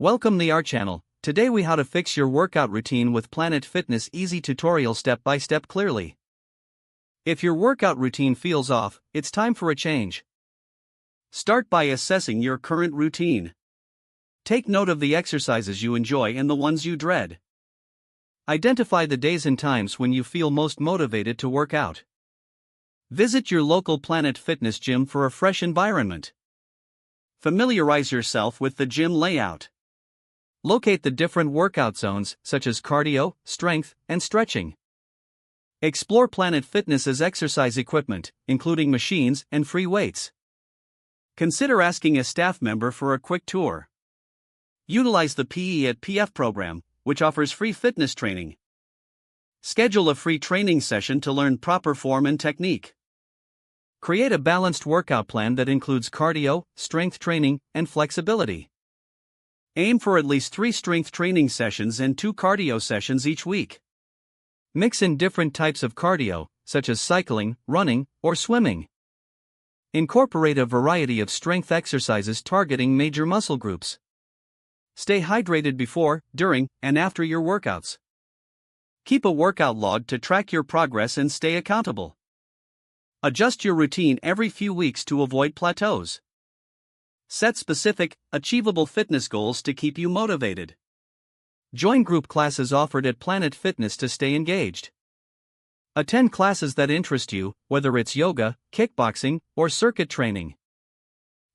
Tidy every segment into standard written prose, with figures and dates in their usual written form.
Welcome to our channel. Today we how to fix your workout routine with Planet Fitness easy tutorial step by step clearly. If your workout routine feels off, it's time for a change. Start by assessing your current routine. Take note of the exercises you enjoy and the ones you dread. Identify the days and times when you feel most motivated to work out. Visit your local Planet Fitness gym for a fresh environment. Familiarize yourself with the gym layout. Locate the different workout zones, such as cardio, strength, and stretching. Explore Planet Fitness's exercise equipment, including machines and free weights. Consider asking a staff member for a quick tour. Utilize the PE at PF program, which offers free fitness training. Schedule a free training session to learn proper form and technique. Create a balanced workout plan that includes cardio, strength training, and flexibility. Aim for at least 3 strength training sessions and 2 cardio sessions each week. Mix in different types of cardio, such as cycling, running, or swimming. Incorporate a variety of strength exercises targeting major muscle groups. Stay hydrated before, during, and after your workouts. Keep a workout log to track your progress and stay accountable. Adjust your routine every few weeks to avoid plateaus. Set specific, achievable fitness goals to keep you motivated. Join group classes offered at Planet Fitness to stay engaged. Attend classes that interest you, whether it's yoga, kickboxing, or circuit training.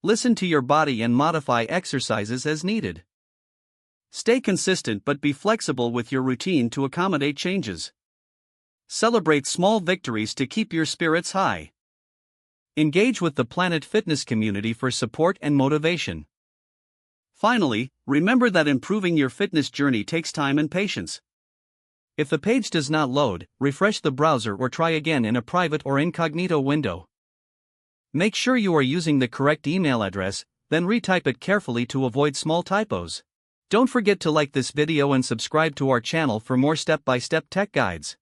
Listen to your body and modify exercises as needed. Stay consistent but be flexible with your routine to accommodate changes. Celebrate small victories to keep your spirits high. Engage with the Planet Fitness community for support and motivation. Finally, remember that improving your fitness journey takes time and patience. If the page does not load, refresh the browser or try again in a private or incognito window. Make sure you are using the correct email address, then retype it carefully to avoid small typos. Don't forget to like this video and subscribe to our channel for more step-by-step tech guides.